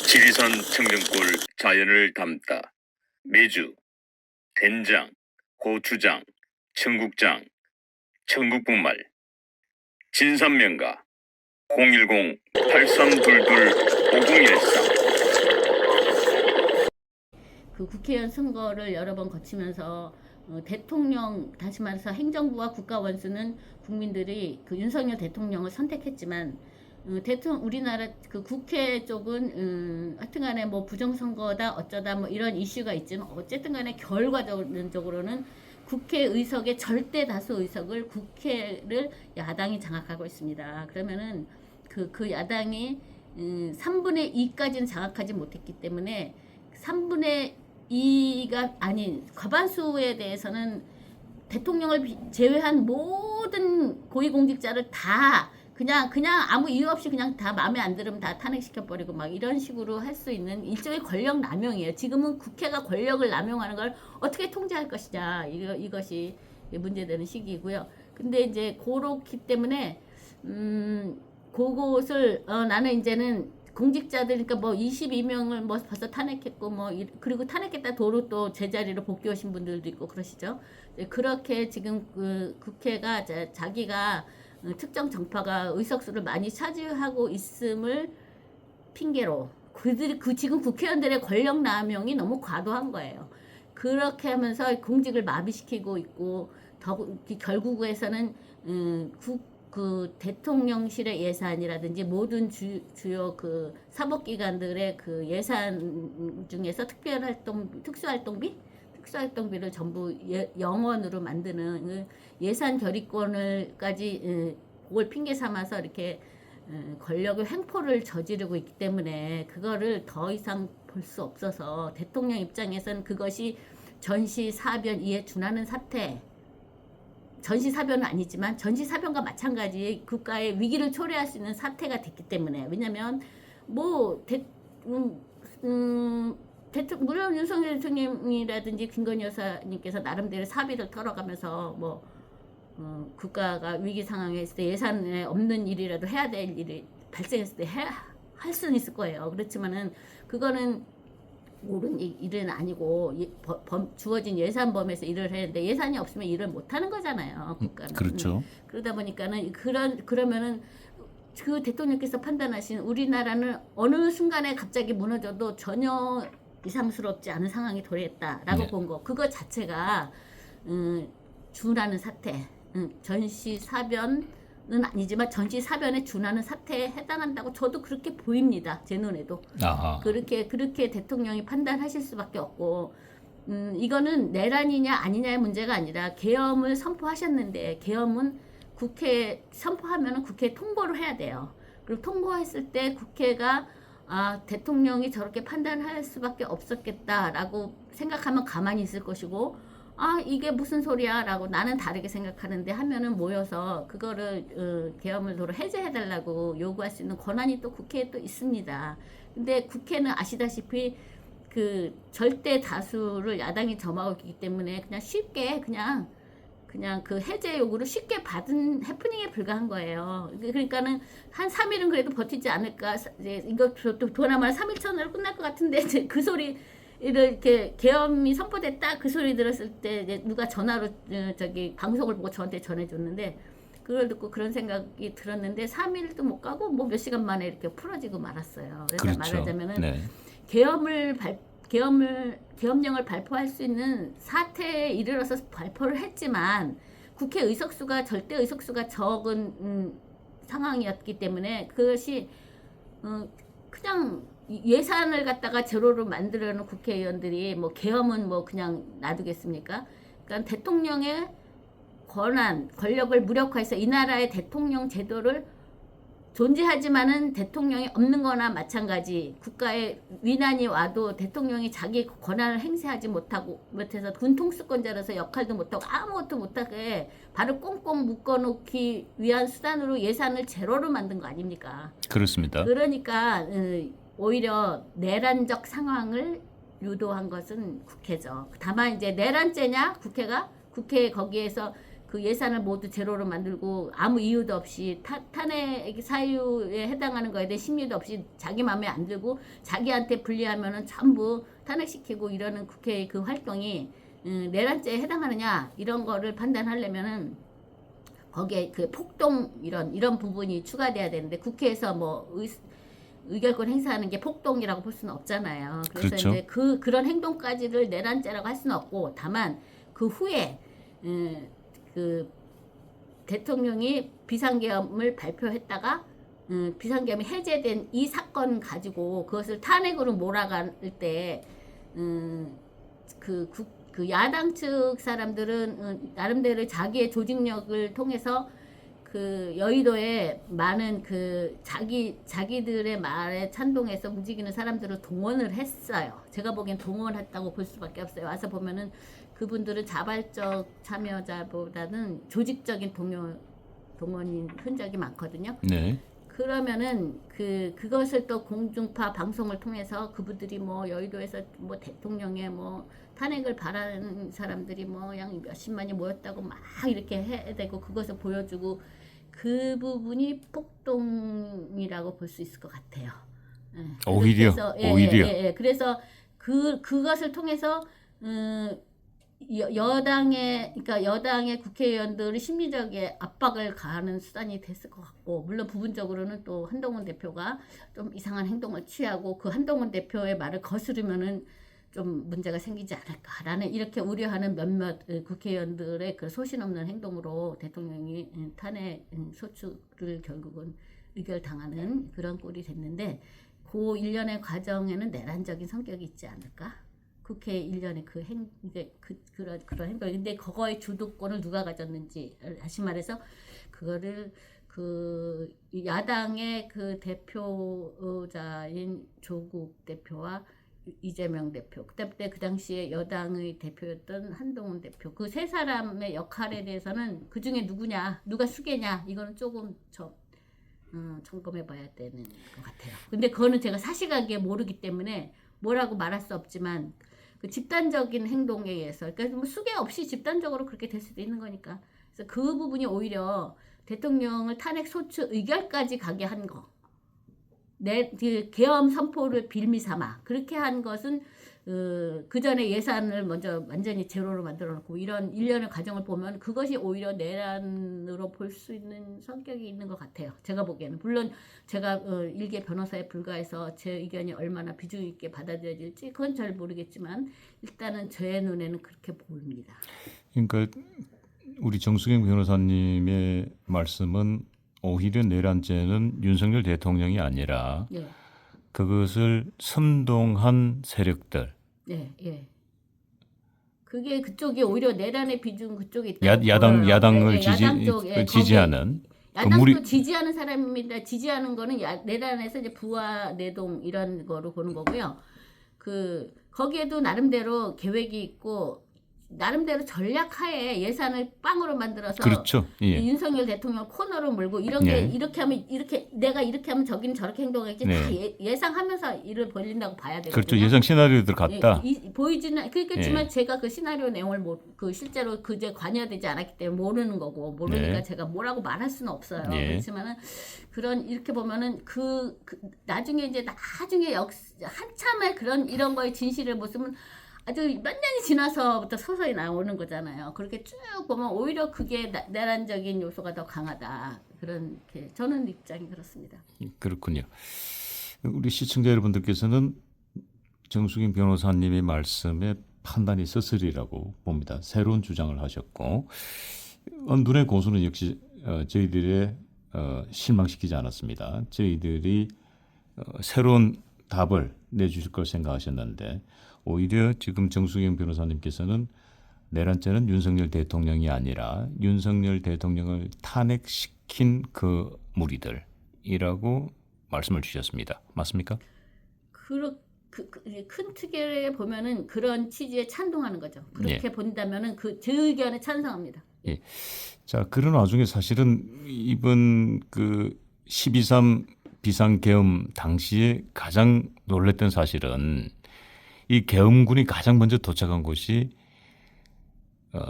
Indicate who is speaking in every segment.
Speaker 1: 지리산 청정골 자연을 담다. 메주, 된장, 고추장, 청국장, 청국분말. 진산명가 010-8322-5013.
Speaker 2: 그 국회의원 선거를 여러 번 거치면서 대통령, 다시 말해서 행정부와 국가 원수는 국민들이 그 윤석열 대통령을 선택했지만 우리나라 그 국회 쪽은 하여튼간에 뭐 부정선거다 어쩌다 뭐 이런 이슈가 있지만 어쨌든간에 결과적으로는 국회 의석의 절대 다수 의석을 국회를 야당이 장악하고 있습니다. 그러면은 그 야당이 3분의 2까지는 장악하지 못했기 때문에 3분의 2가 아닌 과반수에 대해서는 대통령을 제외한 모든 고위공직자를 다 그냥 아무 이유 없이 그냥 다 마음에 안 들으면 다 탄핵시켜버리고 막 이런 식으로 할 수 있는 일종의 권력 남용이에요. 지금은 국회가 권력을 남용하는 걸 어떻게 통제할 것이냐 이것이 문제되는 시기이고요. 근데 이제 그렇기 때문에 그것을 나는 이제는 공직자들 그러니까 뭐 22명을 뭐 벌써 탄핵했고 뭐 그리고 탄핵했다 도로 또 제자리로 복귀하신 분들도 있고 그러시죠. 그렇게 지금 그 국회가 자기가 특정 정파가 의석수를 많이 차지하고 있음을 핑계로 그들이 지금 국회의원들의 권력 남용이 너무 과도한 거예요. 그렇게 하면서 공직을 마비시키고 있고 결국에서는 그 대통령실의 예산이라든지 모든 주요 그 사법기관들의 그 예산 중에서 특수활동비를 전부 영원으로 만드는 그 예산 결의권을까지 그걸 핑계 삼아서 이렇게 권력의 횡포를 저지르고 있기 때문에 그거를 더 이상 볼 수 없어서 대통령 입장에서는 그것이 전시사변2에 준하는 사태, 전시사변은 아니지만 전시사변과 마찬가지 국가의 위기를 초래할 수 있는 사태가 됐기 때문에 왜냐면 뭐 물론 윤석열 대통령이라든지 김건희 여사님께서 나름대로 사비를 털어가면서 뭐 국가가 위기 상황에 있을 때 예산에 없는 일이라도 해야 될 일이 발생했을 때 할 수는 있을 거예요. 그렇지만은 그거는 옳은 일은 아니고 주어진 예산 범위에서 일을 했는데 예산이 없으면 일을 못 하는 거잖아요. 국가는.
Speaker 3: 그렇죠.
Speaker 2: 그러다 보니까는 그러면은 그 대통령께서 판단하신 우리나라는 어느 순간에 갑자기 무너져도 전혀 이상스럽지 않은 상황이 도래했다라고
Speaker 3: 네.
Speaker 2: 본 거. 그거 자체가 준하는 사태. 전시사변은 아니지만 전시사변에 준하는 사태에 해당한다고 저도 그렇게 보입니다. 제 눈에도.
Speaker 3: 아하.
Speaker 2: 그렇게 대통령이 판단하실 수밖에 없고 이거는 내란이냐 아니냐의 문제가 아니라 계엄을 선포하셨는데 계엄은 국회에 선포하면은 국회에 통보를 해야 돼요. 그리고 통보했을 때 국회가 대통령이 저렇게 판단할 수밖에 없었겠다라고 생각하면 가만히 있을 것이고 이게 무슨 소리야 라고 나는 다르게 생각하는데 하면은 모여서 그거를 계엄을 도로 해제해달라고 요구할 수 있는 권한이 또 국회에 또 있습니다. 근데 국회는 아시다시피 그 절대 다수를 야당이 점하고 있기 때문에 그냥 쉽게 그냥 그 해제 요구를 쉽게 받은 해프닝에 불과한 거예요. 그러니까는 한 3일은 그래도 버티지 않을까. 이거 도나마 3일천으로 끝날 것 같은데 그 소리 이렇게 계엄이 선포됐다 그 소리 들었을 때 이제 누가 전화로 방송을 보고 저한테 전해줬는데 그걸 듣고 그런 생각이 들었는데 3일도 못 가고 뭐 몇 시간 만에 이렇게 풀어지고 말았어요. 그래서
Speaker 3: 그렇죠.
Speaker 2: 말하자면은
Speaker 3: 네.
Speaker 2: 계엄령을 발표할 수 있는 사태에 이르러서 발표를 했지만 국회 의석수가 절대 의석수가 적은 상황이었기 때문에 그것이 그냥 예산을 갖다가 제로로 만들어놓은 국회의원들이 뭐 계엄은 뭐 그냥 놔두겠습니까? 그러니까 대통령의 권력을 무력화해서 이 나라의 대통령 제도를 존재하지만은 대통령이 없는 거나 마찬가지. 국가에 위난이 와도 대통령이 자기 권한을 행사하지 못해서 군통수권자로서 역할도 못하고 아무것도 못하게 발을 꽁꽁 묶어놓기 위한 수단으로 예산을 제로로 만든 거 아닙니까?
Speaker 3: 그렇습니다.
Speaker 2: 그러니까 오히려 내란적 상황을 유도한 것은 국회죠. 다만 이제 내란죄냐 국회 거기에서 그 예산을 모두 제로로 만들고 아무 이유도 없이 탄핵 사유에 해당하는 거에 대해 심리도 없이 자기 마음에 안 들고 자기한테 불리하면은 전부 탄핵시키고 이러는 국회의 그 활동이 내란죄에 해당하느냐 이런 거를 판단하려면은 거기에 그 폭동 이런 부분이 추가돼야 되는데 국회에서 뭐 의결권 행사하는 게 폭동이라고 볼 수는 없잖아요. 그래서
Speaker 3: 그렇죠.
Speaker 2: 이제 그런 행동까지를 내란죄라고 할 수는 없고 다만 그 후에 그 대통령이 비상계엄을 발표했다가 비상계엄이 해제된 이 사건 가지고 그것을 탄핵으로 몰아갈 때 그 야당 측 사람들은 나름대로 자기의 조직력을 통해서 그 여의도에 많은 그 자기들의 말에 찬동해서 움직이는 사람들을 동원을 했어요. 제가 보기엔 동원했다고 볼 수밖에 없어요. 와서 보면은 그분들은 자발적 참여자보다는 조직적인 동원인 흔적이 많거든요.
Speaker 3: 네.
Speaker 2: 그러면은 그것을 또 공중파 방송을 통해서 그분들이 뭐 여의도에서 뭐 대통령의 뭐 탄핵을 바라는 사람들이 뭐 양 몇십만이 모였다고 막 이렇게 해야 되고 그것을 보여주고 그 부분이 폭동이라고 볼 수 있을 것 같아요. 예.
Speaker 3: 오히려
Speaker 2: 그래서,
Speaker 3: 오히려
Speaker 2: 그래서 그것을 통해서 그러니까 여당의 국회의원들이 심리적인 압박을 가하는 수단이 됐을 것 같고, 물론 부분적으로는 또 한동훈 대표가 좀 이상한 행동을 취하고 그 한동훈 대표의 말을 거스르면은 좀 문제가 생기지 않을까라는 이렇게 우려하는 몇몇 국회의원들의 그 소신 없는 행동으로 대통령이 탄핵 소추를 결국은 의결당하는 그런 꼴이 됐는데, 그 일련의 과정에는 내란적인 성격이 있지 않을까? 국회 일련의 그런 행동. 근데 그거의 주도권을 누가 가졌는지, 다시 말해서 그거를 그 야당의 그 대표자인 조국 대표와 이재명 대표, 그때 그 당시에 여당의 대표였던 한동훈 대표, 그 세 사람의 역할에 대해서는 그 중에 누가 수괴냐, 이거는 조금 점검해봐야 되는 것 같아요. 근데 그거는 제가 사실하게 모르기 때문에 뭐라고 말할 수 없지만 그 집단적인 행동에 의해서, 그러니까 뭐 수괴 없이 집단적으로 그렇게 될 수도 있는 거니까. 그래서 그 부분이 오히려 대통령을 탄핵 소추 의결까지 가게 한 거, 그 계엄 선포를 빌미 삼아 그렇게 한 것은 그 전에 예산을 먼저 완전히 제로로 만들어 놓고 이런 일련의 과정을 보면 그것이 오히려 내란으로 볼 수 있는 성격이 있는 것 같아요. 제가 보기에는. 물론 제가 일개 변호사에 불과해서 제 의견이 얼마나 비중 있게 받아들여질지 그건 잘 모르겠지만 일단은 제 눈에는 그렇게 보입니다.
Speaker 3: 그러니까 우리 정수경 변호사님의 말씀은 오히려 내란죄는 윤석열 대통령이 아니라
Speaker 2: 예.
Speaker 3: 그것을 선동한 세력들,
Speaker 2: 예. 그게 그쪽이 오히려 내란의 비중 그쪽에 있다.
Speaker 3: 야당을
Speaker 2: 야당 쪽,
Speaker 3: 지지하는
Speaker 2: 야당도 지지하는 사람입니다. 지지하는 거는 내란에서 이제 부와 내동 이런 거로 보는 거고요. 거기에도 나름대로 계획이 있고 나름대로 전략하에 예산을 빵으로 만들어서
Speaker 3: 그렇죠. 예.
Speaker 2: 윤석열 대통령 코너로 몰고 이런 게
Speaker 3: 예.
Speaker 2: 이렇게 하면 내가 이렇게 하면 저기는 저렇게 행동하겠지.
Speaker 3: 네.
Speaker 2: 다 예상하면서 일을 벌린다고 봐야 되거든요.
Speaker 3: 그렇죠. 예상 시나리오들 같다.
Speaker 2: 보이지는 그렇겠지만
Speaker 3: 예.
Speaker 2: 제가 그 시나리오 내용을 실제로 그제 관여되지 않았기 때문에 모르는 거고 모르니까
Speaker 3: 네.
Speaker 2: 제가 뭐라고 말할 수는 없어요.
Speaker 3: 예.
Speaker 2: 그렇지만은 이렇게 보면은 나중에 한참의 이런 거의 진실을 모습은 아주 몇 년이 지나서부터 서서히 나오는 거잖아요. 그렇게 쭉 보면 오히려 그게 내란적인 요소가 더 강하다. 그렇게 저는 입장이 그렇습니다.
Speaker 3: 그렇군요. 우리 시청자 여러분들께서는 정수경 변호사님의 말씀에 판단이 서슬이라고 봅니다. 새로운 주장을 하셨고 눈의 고수는 역시 저희들의 실망시키지 않았습니다. 저희들이 새로운 답을 내주실 걸 생각하셨는데 오히려 지금 정수경 변호사님께서는 내란죄는 윤석열 대통령이 아니라 윤석열 대통령을 탄핵시킨 그 무리들이라고 말씀을 주셨습니다. 맞습니까?
Speaker 2: 큰 틀에 보면은 그런 취지에 찬동하는 거죠. 그렇게 본다면은 제 의견에 찬성합니다.
Speaker 3: 예. 자, 그런 와중에 사실은 이번 12.3 비상계엄 당시에 가장 놀랐던 사실은 이 계엄군이 가장 먼저 도착한 곳이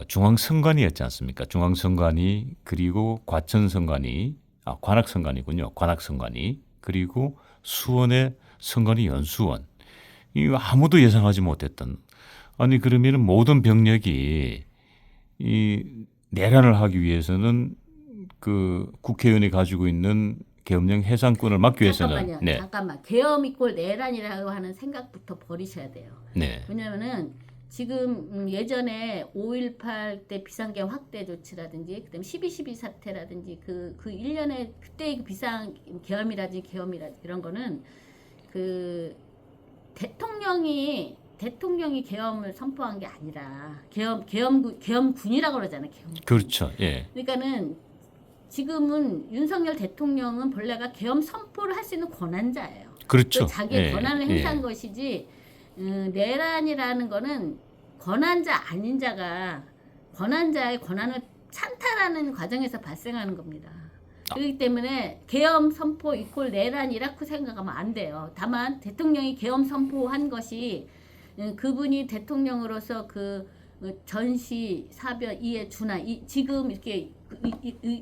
Speaker 3: 중앙선관위였지 않습니까? 중앙선관위 그리고 과천선관위, 관악선관위군요. 관악선관위 그리고 수원의 선관위 연수원. 이 아무도 예상하지 못했던. 아니 그러면 모든 병력이 이 내란을 하기 위해서는 그 국회의원이 가지고 있는 계엄령 해상권을 막기 위해서는
Speaker 2: 잠깐만요. 잠깐만. 계엄 이꼴 내란이라고 하는 생각부터 버리셔야 돼요.
Speaker 3: 네.
Speaker 2: 왜냐면은 지금 예전에 5.18 때 비상계엄 확대 조치라든지 그다음에 12.12 사태라든지 그 일련의 그때의 그 비상계엄이라든지 계엄이라든지 이런 거는 그 대통령이 계엄을 선포한 게 아니라 계엄군이라고 그러잖아요. 계엄군.
Speaker 3: 그렇죠. 예.
Speaker 2: 그러니까는 지금은 윤석열 대통령은 본래가 계엄 선포를 할 수 있는 권한자예요.
Speaker 3: 그렇죠.
Speaker 2: 그 자기의
Speaker 3: 예.
Speaker 2: 권한을 행사한 것이지 내란이라는 거는 권한자 아닌 자가 권한자의 권한을 찬탈하는 과정에서 발생하는 겁니다. 그렇기 때문에 계엄 선포 이콜 내란이라고 생각하면 안 돼요. 다만 대통령이 계엄 선포한 것이 그분이 대통령으로서 그 전시, 사별, 이해, 준하 지금 이렇게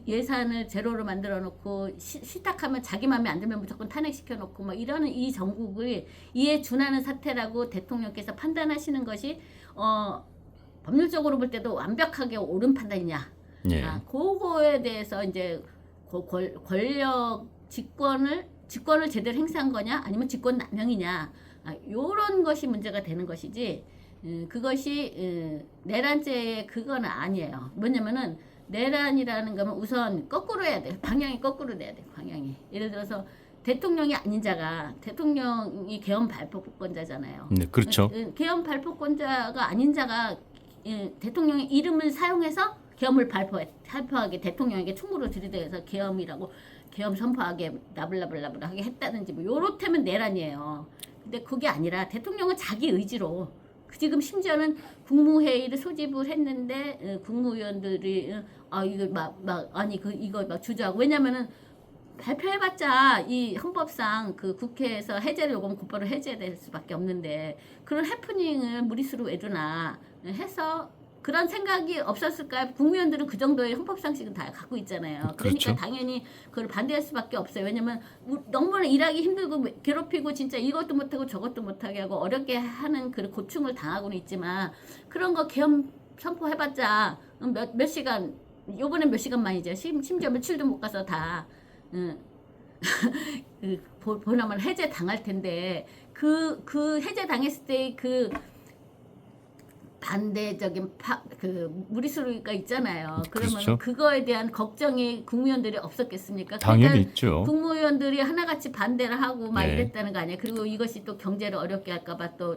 Speaker 2: 예산을 제로로 만들어 놓고 시탁하면 자기 마음에 안 들면 무조건 탄핵시켜 놓고 뭐 이러는 이 정국을 이해 준하는 사태라고 대통령께서 판단하시는 것이 법률적으로 볼 때도 완벽하게 옳은 판단이냐.
Speaker 3: 예.
Speaker 2: 그거에 대해서 이제 권력 직권을 제대로 행사한 거냐 아니면 직권 남용이냐 요런 것이 문제가 되는 것이지 그것이 내란죄의 그거는 아니에요. 뭐냐면은 내란이라는 거면 우선 거꾸로 해야 돼. 방향이 거꾸로 돼야 돼. 방향이. 예를 들어서 대통령이 아닌 자가 대통령이 계엄 발표권자잖아요.
Speaker 3: 네, 그렇죠.
Speaker 2: 계엄 발표권자가 아닌 자가 대통령의 이름을 사용해서 계엄을 발표하게 대통령에게 총구를 들이대서 계엄이라고 계엄 선포하게 나블라블라블하게 했다든지 뭐 요렇다면 내란이에요. 근데 그게 아니라 대통령은 자기 의지로 지금 심지어는 국무회의를 소집을 했는데 국무위원들이 이거 막 주저하고 왜냐면은 발표해봤자 이 헌법상 그 국회에서 해제를 요구하면 곧바로 해제될 수밖에 없는데 그런 해프닝을 무리수로 왜 두나 해서 그런 생각이 없었을까요? 국무위원들은 그 정도의 헌법상식은 다 갖고 있잖아요. 그러니까
Speaker 3: 그렇죠.
Speaker 2: 당연히 그걸 반대할 수밖에 없어요. 왜냐면 너무나 일하기 힘들고 괴롭히고 진짜 이것도 못하고 저것도 못하게 하고 어렵게 하는 그 고충을 당하고는 있지만 그런 거 계엄 선포해봤자 몇 시간 요번엔 몇 시간만이죠. 심지어 며칠도 못 가서 다 보나마나 해제 당할 텐데 그 해제 당했을 때 그 반대적인 그 무리수가 있잖아요. 그러면
Speaker 3: 그렇죠.
Speaker 2: 그거에 대한 걱정이 국무위원들이 없었겠습니까?
Speaker 3: 당연히
Speaker 2: 그러니까
Speaker 3: 있죠.
Speaker 2: 국무위원들이 하나같이 반대를 하고 막
Speaker 3: 네.
Speaker 2: 이랬다는 거 아니에요. 그리고 이것이 또 경제를 어렵게 할까봐 또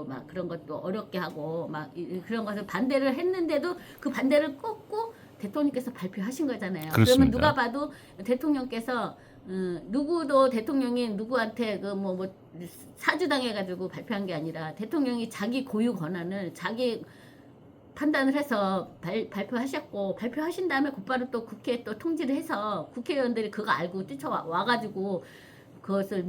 Speaker 2: 막 그런 것도 어렵게 하고 막 그런 것을 반대를 했는데도 그 반대를 꺾고 대통령께서 발표하신 거잖아요.
Speaker 3: 그렇습니다.
Speaker 2: 그러면 누가 봐도 대통령께서 누구도 대통령이 누구한테 뭐 사주당해가지고 발표한 게 아니라 대통령이 자기 고유 권한을 자기 판단을 해서 발표하셨고 발표하신 다음에 곧바로 또 국회에 또 통지를 해서 국회의원들이 그거 알고 뛰쳐와가지고 그것을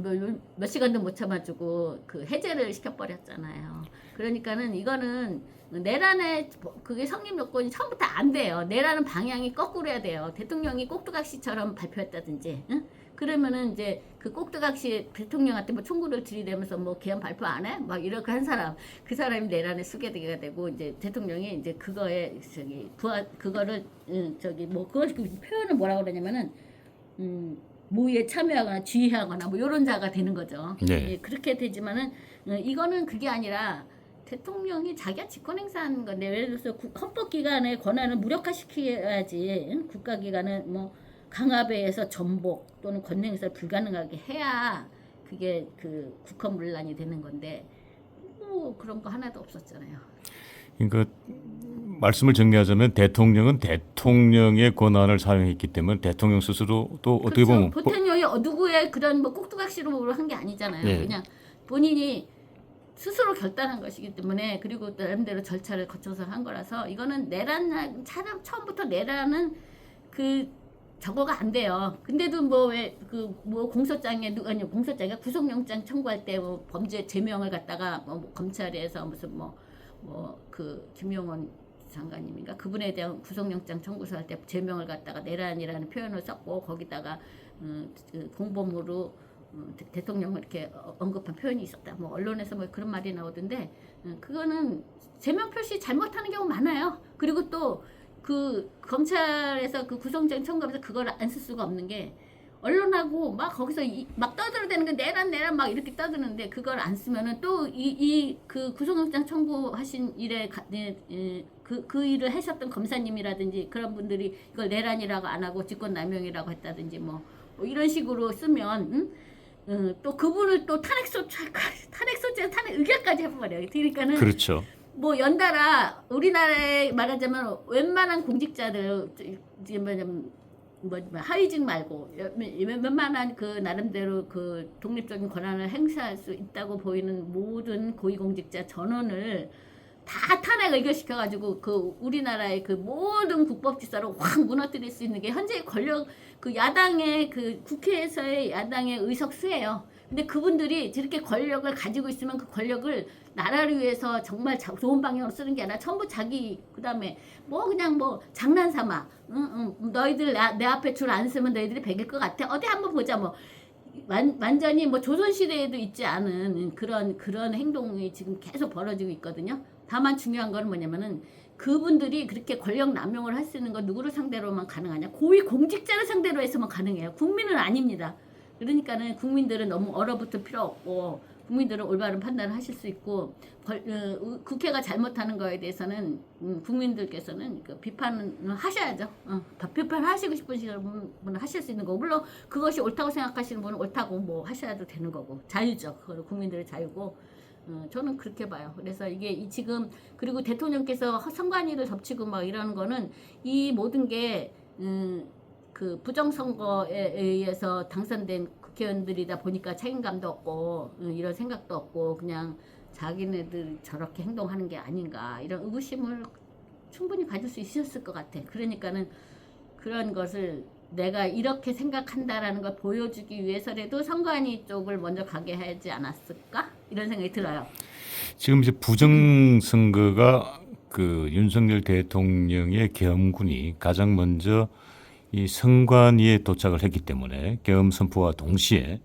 Speaker 2: 몇 시간도 못 참아주고 그 해제를 시켜버렸잖아요. 그러니까는 이거는 내란의 그게 성립 요건이 처음부터 안 돼요. 내란은 방향이 거꾸로 해야 돼요. 대통령이 꼭두각시처럼 발표했다든지, 응? 그러면은 이제 그 꼭두각시 대통령한테 뭐 총구를 들이대면서 뭐 계엄 발표 안 해? 막 이렇게 한 사람, 그 사람이 내란의 수괴되게 되고 이제 대통령이 이제 그거에 그거를 그걸 표현을 뭐라고 그러냐면은 모의에 참여하거나 지휘하거나 뭐 이런 자가 되는 거죠.
Speaker 3: 네.
Speaker 2: 예, 그렇게 되지만은 이거는 그게 아니라 대통령이 자기가 직권 행사하는 건데 예를 들어서 헌법기관의 권한을 무력화시켜야지 국가기관은 뭐 강압에 서 전복 또는 권능행사를 불가능하게 해야 그게 그 국헌문란이 되는 건데 뭐 그런 거 하나도 없었잖아요.
Speaker 3: 그러니까 말씀을 정리하자면 대통령은 대통령의 권한을 사용했기 때문에 대통령 스스로 또 어떻게 보면
Speaker 2: 대통령이 누구의 그런 뭐 꼭두각시로 한 게 아니잖아요.
Speaker 3: 네.
Speaker 2: 그냥 본인이 스스로 결단한 것이기 때문에 그리고 나름대로 절차를 거쳐서 한 거라서 이거는 내란 처음부터 내란은 저거가 안 돼요. 근데도 뭐 왜 공소장에 공소장에 구속영장 청구할 때 뭐 범죄 제명을 갖다가 뭐 검찰에서 무슨 뭐 뭐 그 김용원 장관님인가 그분에 대한 구속영장 청구서 할 때 제명을 갖다가 내란이라는 표현을 썼고 거기다가 그 공범으로 대통령을 이렇게 언급한 표현이 있었다. 뭐 언론에서 뭐 그런 말이 나오던데 그거는 제명 표시 잘못하는 경우 많아요. 그리고 또 그 검찰에서 그 구속영장 청구하면서 그걸 안 쓸 수가 없는 게 언론하고 막 거기서 막 떠들어대는 게 내란 막 이렇게 떠드는데 그걸 안 쓰면은 또 그 구속영장 청구하신 일에 그 일을 하셨던 검사님이라든지 그런 분들이 이걸 내란이라고 안 하고 직권남용이라고 했다든지 뭐 이런 식으로 쓰면 또 그분을 또 탄핵 의결까지 해버려요. 그러니까는
Speaker 3: 그렇죠.
Speaker 2: 뭐 연달아 우리나라에 말하자면 웬만한 공직자들 뭐 하위직 말고 웬만한 그 나름대로 그 독립적인 권한을 행사할 수 있다고 보이는 모든 고위공직자 전원을 다 탄핵 의결시켜가지고 그 우리나라의 그 모든 국법질서를 확 무너뜨릴 수 있는 게 현재 권력 그 야당의 그 국회에서의 야당의 의석수예요. 근데 그분들이 저렇게 권력을 가지고 있으면 그 권력을 나라를 위해서 정말 좋은 방향으로 쓰는 게 아니라 전부 자기 그다음에 뭐 그냥 뭐 장난삼아 너희들 내 앞에 줄 안 서면 너희들이 배길 것 같아 어디 한번 보자 뭐 완전히 뭐 조선시대에도 있지 않은 그런 행동이 지금 계속 벌어지고 있거든요. 다만 중요한 건 뭐냐면은 그분들이 그렇게 권력 남용을 할 수 있는 건 누구를 상대로만 가능하냐? 고위 공직자를 상대로 해서만 가능해요. 국민은 아닙니다. 그러니까는 국민들은 너무 얼어붙을 필요 없고 국민들은 올바른 판단을 하실 수 있고 국회가 잘못하는 거에 대해서는 국민들께서는 그 비판은 하셔야죠. 비판하시고 싶으신 분은 하실 수 있는 거고 물론 그것이 옳다고 생각하시는 분은 옳다고 뭐 하셔도 되는 거고 자유죠. 그건 국민들의 자유고 저는 그렇게 봐요. 그래서 이게 지금 그리고 대통령께서 선관위를 덮치고 막 이러는 거는 이 모든 게 그 부정선거에 의해서 당선된 국회의원들이다 보니까 책임감도 없고 이런 생각도 없고 그냥 자기네들 저렇게 행동하는 게 아닌가 이런 의구심을 충분히 가질 수 있었을 것 같아. 그러니까는 그런 것을 내가 이렇게 생각한다라는 걸 보여주기 위해서라도 선관위 쪽을 먼저 가게 하지 않았을까 이런 생각이 들어요.
Speaker 3: 지금 이제 부정선거가 그 윤석열 대통령의 계엄군이 가장 먼저 이 선관위에 도착을 했기 때문에 계엄 선포와 동시에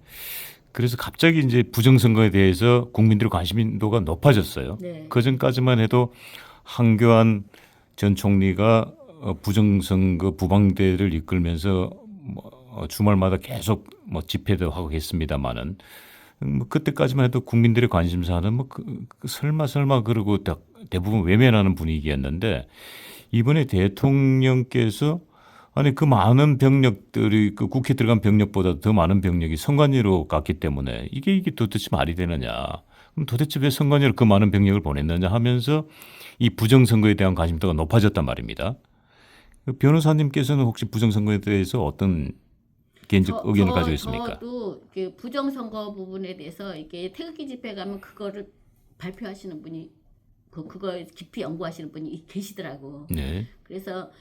Speaker 3: 그래서 갑자기 이제 부정선거에 대해서 국민들의 관심도가 높아졌어요.
Speaker 2: 네.
Speaker 3: 그 전까지만 해도 한교안 전 총리가 부정선거 부방대를 이끌면서 뭐 주말마다 계속 뭐 집회도 하고 했습니다만은 뭐 그때까지만 해도 국민들의 관심사는 뭐 설마 그러고 대부분 외면하는 분위기였는데 이번에 대통령께서 아니 그 많은 병력들이 그 국회 들어간 병력보다 더 많은 병력이 선관위로 갔기 때문에 이게 도대체 말이 되느냐? 그럼 도대체 왜 선관위로 그 많은 병력을 보냈느냐 하면서 이 부정선거에 대한 관심도가 높아졌단 말입니다. 그 변호사님께서는 혹시 부정선거에 대해서 어떤 개인적 의견을 가지고 있습니까?
Speaker 2: 저도 그 부정선거 부분에 대해서 이게 태극기 집회 가면 그거를 발표하시는 분이 그거 깊이 연구하시는 분이 계시더라고.
Speaker 3: 네.
Speaker 2: 그래서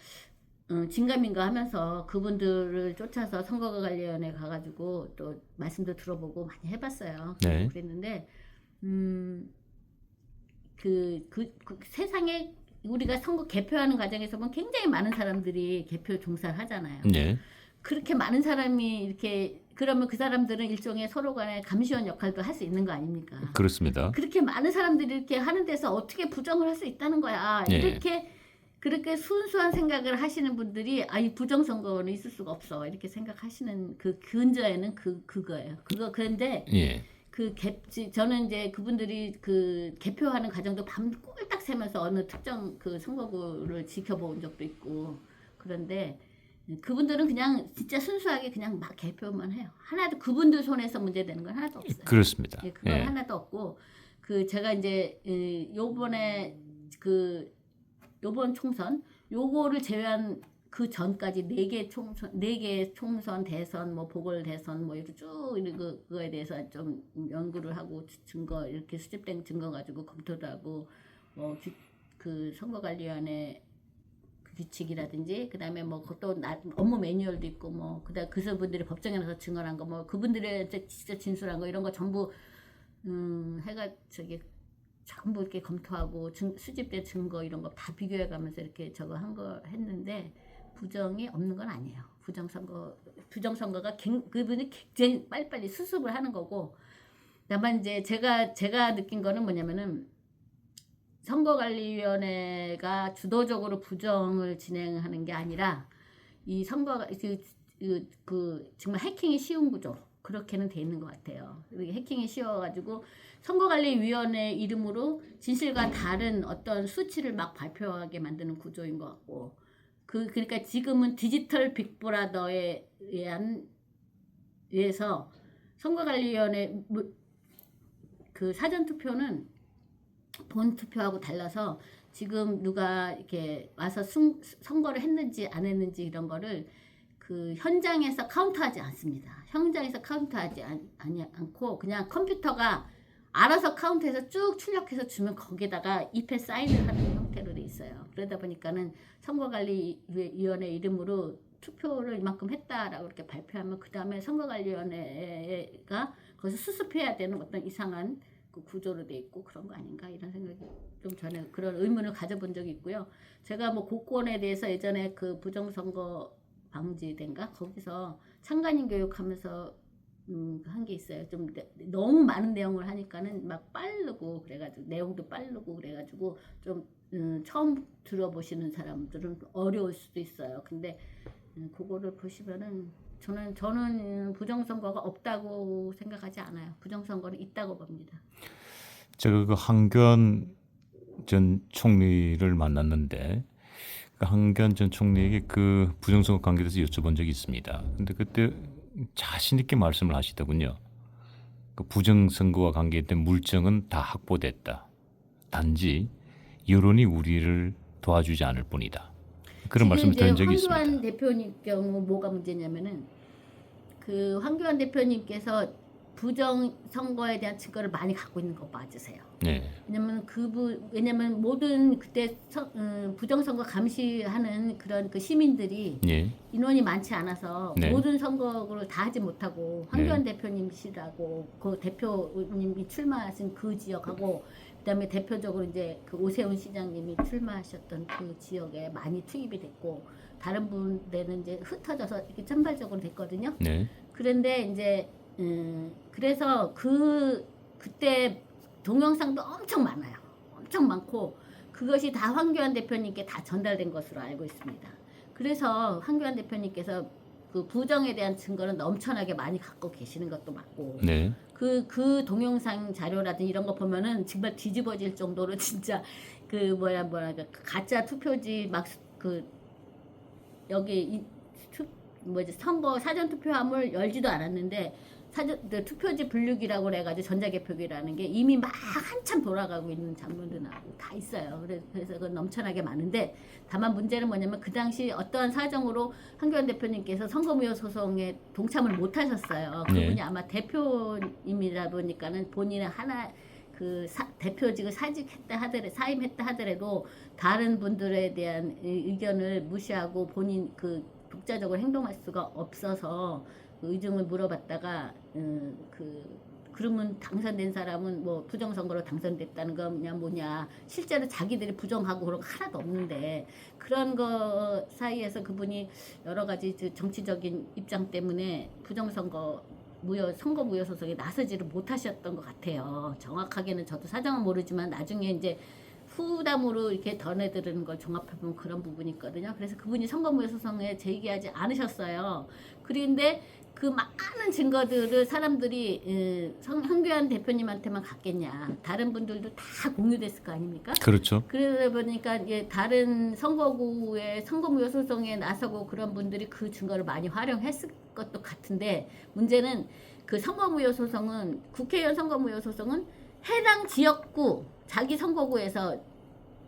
Speaker 2: 진감인가 하면서 그분들을 쫓아서 선거관리위원회 가가지고 또 말씀도 들어보고 많이 해봤어요.
Speaker 3: 네.
Speaker 2: 그랬는데 그 세상에 우리가 선거 개표하는 과정에서 보면 굉장히 많은 사람들이 개표 종사를 하잖아요.
Speaker 3: 네.
Speaker 2: 그렇게 많은 사람이 이렇게 그러면 그 사람들은 일종의 서로 간의 감시원 역할도 할 수 있는 거 아닙니까?
Speaker 3: 그렇습니다.
Speaker 2: 그렇게 많은 사람들이 이렇게 하는 데서 어떻게 부정을 할 수 있다는 거야.
Speaker 3: 네.
Speaker 2: 이렇게 그렇게 순수한 생각을 하시는 분들이 이 부정선거는 있을 수가 없어 이렇게 생각하시는 그 근저에는 그거예요. 그런데
Speaker 3: 예.
Speaker 2: 저는 이제 그분들이 그 개표하는 과정도 밤 꼴딱 새면서 어느 특정 그 선거구를 지켜본 적도 있고 그런데 그분들은 그냥 진짜 순수하게 그냥 막 개표만 해요. 하나도 그분들 손에서 문제되는 건 하나도 없어요.
Speaker 3: 그렇습니다.
Speaker 2: 예, 그건 하나도 없고 제가 이제 요번에 요번 총선 요거를 제외한 그 전까지 4개 총선 대선 뭐 보궐 대선 뭐 이렇게 쭉 그거에 대해서 좀 연구를 하고 증거 이렇게 수집된 증거 가지고 검토도 하고 뭐 그 선거관리위원회 규칙이라든지 그다음에 뭐 또 업무 매뉴얼도 있고 뭐 그다음 그 분들이 법정에 나서 증언한 거 뭐 그분들의 진짜 진술한 거 이런 거 전부 해가 전부 이렇게 검토하고 수집된 증거 이런 거 다 비교해가면서 이렇게 저거 한 거 했는데 부정이 없는 건 아니에요. 부정선거가 그분이 굉장히 빨리빨리 수습을 하는 거고, 다만 이제 제가 느낀 거는 뭐냐면은 선거관리위원회가 주도적으로 부정을 진행하는 게 아니라 이 선거가 정말 해킹이 쉬운 구조 그렇게는 돼 있는 것 같아요. 해킹이 쉬워가지고 선거관리위원회 이름으로 진실과 다른 어떤 수치를 막 발표하게 만드는 구조인 것 같고, 그러니까 지금은 디지털 빅브라더에 의해서 선거관리위원회 그 사전투표는 본투표하고 달라서 지금 누가 이렇게 와서 선거를 했는지 안 했는지 이런 거를 그 현장에서 카운트하지 않습니다. 현장에서 카운트하지 않고 그냥 컴퓨터가 알아서 카운트해서 쭉 출력해서 주면 거기다가 입에 사인을 하는 형태로 돼 있어요. 그러다 보니까는 선거관리위원회 이름으로 투표를 이만큼 했다라고 이렇게 발표하면 그 다음에 선거관리위원회가 거기서 수습해야 되는 어떤 이상한 그 구조로 돼 있고 그런 거 아닌가 이런 생각이 좀 전에 그런 의문을 가져본 적이 있고요. 제가 뭐 고권에 대해서 예전에 그 부정선거 방지된가 거기서 참관인 교육하면서 한 게 있어요. 좀 너무 많은 내용을 하니까는 막 빠르고 그래가지고 내용도 빠르고 그래가지고 좀 처음 들어보시는 사람들은 어려울 수도 있어요. 근데 그거를 보시면은 저는 부정선거가 없다고 생각하지 않아요. 부정선거는 있다고 봅니다.
Speaker 3: 제가 그 한교안 전 총리를 만났는데 그 한교안 전 총리에게 그 부정선거 관계에 대해서 여쭤본 적이 있습니다. 근데 그때 자신 있게 말씀을 하시더군요. 그 부정선거와 관계된 물증은 다 확보됐다. 단지 여론이 우리를 도와주지 않을 뿐이다. 그런 말씀을 드린 적이 있습니다.
Speaker 2: 황교안 대표님 경우 뭐가 문제냐면은 그 황교안 대표님께서 부정 선거에 대한 증거를 많이 갖고 있는 거 맞으세요.
Speaker 3: 네.
Speaker 2: 왜냐면 모든 그때 부정 선거 감시하는 그런 그 시민들이
Speaker 3: 네.
Speaker 2: 인원이 많지 않아서
Speaker 3: 네.
Speaker 2: 모든 선거를 다 하지 못하고 황교안 대표님이시라고 그 대표님이 출마하신 그 지역하고 그다음에 대표적으로 이제 그 오세훈 시장님이 출마하셨던 그 지역에 많이 투입이 됐고 다른 분들은 이제 흩어져서 이렇게 찬발적으로 됐거든요.
Speaker 3: 네.
Speaker 2: 그런데 이제 그래서 그때 동영상도 엄청 많아요. 엄청 많고 그것이 다 황교안 대표님께 다 전달된 것으로 알고 있습니다. 그래서 황교안 대표님께서 그 부정에 대한 증거는 넘쳐나게 많이 갖고 계시는 것도 맞고
Speaker 3: 네.
Speaker 2: 그 동영상 자료라든지 이런 거 보면은 정말 뒤집어질 정도로 진짜 그 가짜 투표지 막 그 여기 선거 사전 투표함을 열지도 않았는데 투표지 분류기라고 그래가지고 전자개표기라는 게 이미 막 한참 돌아가고 있는 장면도 나오고 다 있어요. 그래서 그건 넘쳐나게 많은데 다만 문제는 뭐냐면 그 당시 어떠한 사정으로 황교안 대표님께서 선거무효 소송에 동참을 못 하셨어요. 그분이
Speaker 3: 네.
Speaker 2: 아마 대표님이다 보니까는 본인의 하나 대표직을 사임했다 하더라도 다른 분들에 대한 의견을 무시하고 본인 독자적으로 행동할 수가 없어서 의중을 물어봤다가 그러면 당선된 사람은 뭐 부정선거로 당선됐다는 거냐 뭐냐 실제로 자기들이 부정하고 그런 거 하나도 없는데 그런 거 사이에서 그분이 여러 가지 정치적인 입장 때문에 부정선거 선거 무효 소송에 나서지를 못하셨던 것 같아요. 정확하게는 저도 사정은 모르지만 나중에 이제 후담으로 이렇게 전해드리는 걸 종합해보면 그런 부분이 있거든요. 그래서 그분이 선거무효 소송에 제기하지 않으셨어요. 그런데 그 많은 증거들을 사람들이 황교안 대표님한테만 갔겠냐. 다른 분들도 다 공유됐을 거 아닙니까?
Speaker 3: 그렇죠.
Speaker 2: 그러다 보니까 다른 선거구의 선거무효 소송에 나서고 그런 분들이 그 증거를 많이 활용했을 것도 같은데 문제는 그 선거무효 소송은 국회의원 선거무효 소송은 해당 지역구 자기 선거구에서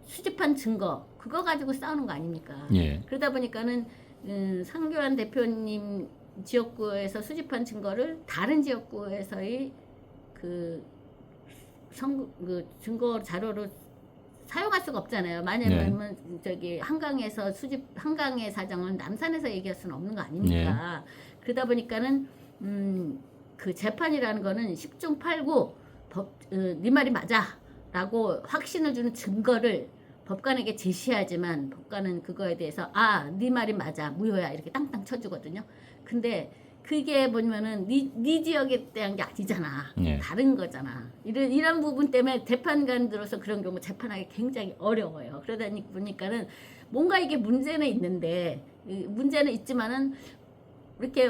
Speaker 2: 수집한 증거 그거 가지고 싸우는 거 아닙니까?
Speaker 3: 예.
Speaker 2: 그러다 보니까는 황교안 대표님 지역구에서 수집한 증거를 다른 지역구에서의 증거 자료로 사용할 수가 없잖아요. 만약에 저기 한강의 사정은 남산에서 얘기할 수는 없는 거 아닙니까? 그러다 보니까는 그 재판이라는 거는 10중 8구 네 말이 맞아. 라고 확신을 주는 증거를 법관에게 제시하지만 법관은 그거에 대해서 네 말이 맞아 무효야 이렇게 땅땅 쳐주거든요. 근데 그게 뭐냐면은 네 지역에 대한 게 아니잖아.
Speaker 3: 예.
Speaker 2: 다른 거잖아. 이런 부분 때문에 재판관들로서 그런 경우 재판하기 굉장히 어려워요. 그러다 보니까는 뭔가 이게 문제는 있는데 문제는 있지만은 이렇게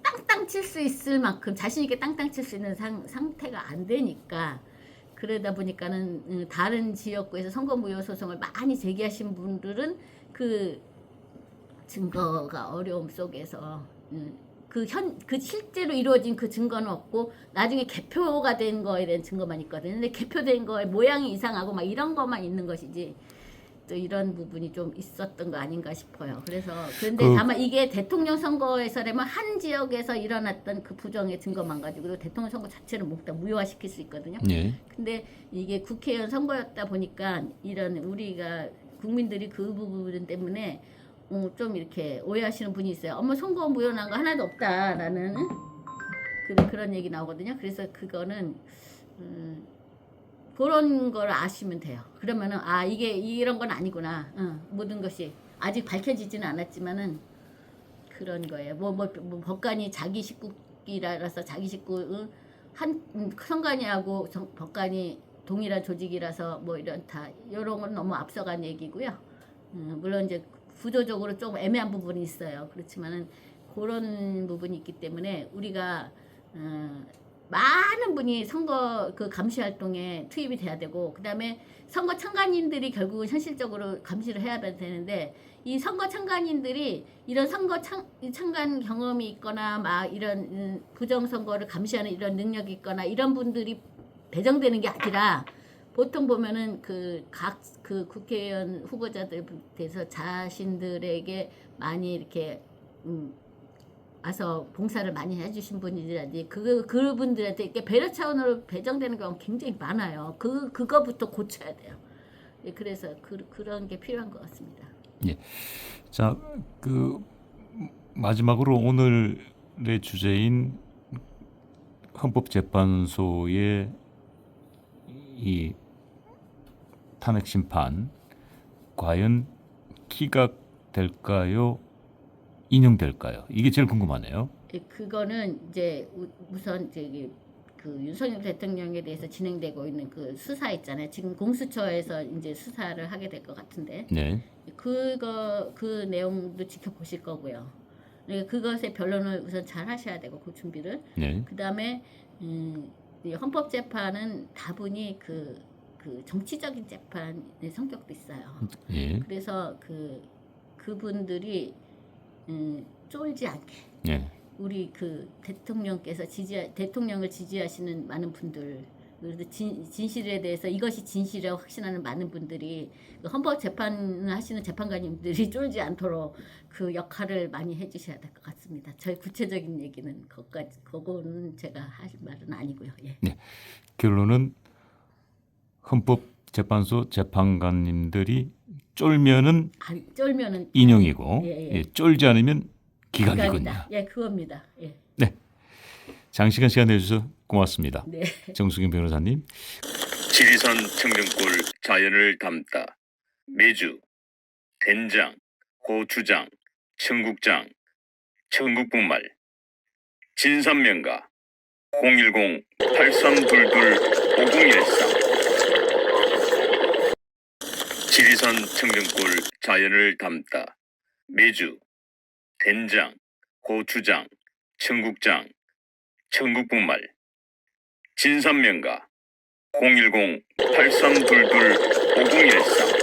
Speaker 2: 땅땅 칠 수 있을 만큼 자신 있게 땅땅 칠 수 있는 상태가 안 되니까 그러다 보니까는 다른 지역구에서 선거무효 소송을 많이 제기하신 분들은 그 증거가 어려움 속에서 그 실제로 이루어진 그 증거는 없고 나중에 개표가 된 거에 대한 증거만 있거든요. 근데 개표된 거에 모양이 이상하고 막 이런 것만 있는 것이지 또 이런 부분이 좀 있었던 거 아닌가 싶어요. 그런데 다만 이게 대통령 선거에서라면 한 지역에서 일어났던 그 부정의 증거만 가지고 대통령 선거 자체를 몽땅 무효화시킬 수 있거든요.
Speaker 3: 예.
Speaker 2: 근데 이게 국회의원 선거였다 보니까 이런 우리가 국민들이 그 부분 때문에 좀 이렇게 오해하시는 분이 있어요. 선거 무효난 거 하나도 없다라는 그런 얘기 나오거든요. 그래서 그거는 그런 걸 아시면 돼요. 그러면은 이게 이런 건 아니구나. 모든 것이 아직 밝혀지지는 않았지만은 그런 거예요. 뭐 법관이 자기 식구끼라서 자기 식구 선관위하고 법관이 동일한 조직이라서 뭐 이런 건 너무 앞서간 얘기고요. 물론 이제 구조적으로 좀 애매한 부분이 있어요. 그렇지만은 그런 부분이 있기 때문에 우리가 많은 분이 선거 그 감시 활동에 투입이 돼야 되고 그다음에 선거 참관인들이 결국은 현실적으로 감시를 해야 되는데 이 선거 참관인들이 이런 선거 참관 경험이 있거나 막 이런 부정 선거를 감시하는 이런 능력이 있거나 이런 분들이 배정되는 게 아니라 보통 보면은 각 국회의원 후보자들 대해서 자신들에게 많이 이렇게 와서 봉사를 많이 해주신 분이라든지 그분들한테 이렇게 배려 차원으로 배정되는 경우가 굉장히 많아요. 그거부터 고쳐야 돼요. 그래서 그런 게 필요한 것 같습니다.
Speaker 3: 예. 자, 마지막으로 오늘의 주제인 헌법재판소의 이 탄핵 심판 과연 기각될까요? 인용될까요? 이게 제일 궁금하네요.
Speaker 2: 그거는 이제 우선 그 윤석열 대통령에 대해서 진행되고 있는 그 수사 있잖아요. 지금 공수처에서 이제 수사를 하게 될 것 같은데.
Speaker 3: 네.
Speaker 2: 그 내용도 지켜보실 거고요. 그것의 변론을 우선 잘 하셔야 되고 그 준비를.
Speaker 3: 네.
Speaker 2: 그다음에 이 헌법재판은 다분히 그 정치적인 재판의 성격도 있어요.
Speaker 3: 예.
Speaker 2: 그래서 그분들이 쫄지 않게
Speaker 3: 예.
Speaker 2: 우리 대통령을 지지하시는 많은 분들 그리고 진실에 대해서 이것이 진실이라고 확신하는 많은 분들이 헌법 재판을 하시는 재판관님들이 쫄지 않도록 그 역할을 많이 해주셔야 될 것 같습니다. 저희 구체적인 얘기는 그거는 제가 할 말은 아니고요. 예.
Speaker 3: 네. 결론은 헌법재판소 재판관님들이 쫄면은 인용이고 예, 쫄지 않으면 기각이군요.
Speaker 2: 예, 그겁니다. 예.
Speaker 3: 네. 장시간 시간 내주셔서 고맙습니다.
Speaker 2: 네.
Speaker 3: 정수경 변호사님.
Speaker 1: 지리산 청정골 자연을 담다. 매주 된장, 고추장, 청국장, 청국분말, 진산면가 010-8322-5013 지리산 청정골 자연을 담다. 매주 된장, 고추장, 청국장, 청국분말, 진산면가 010-8322-5013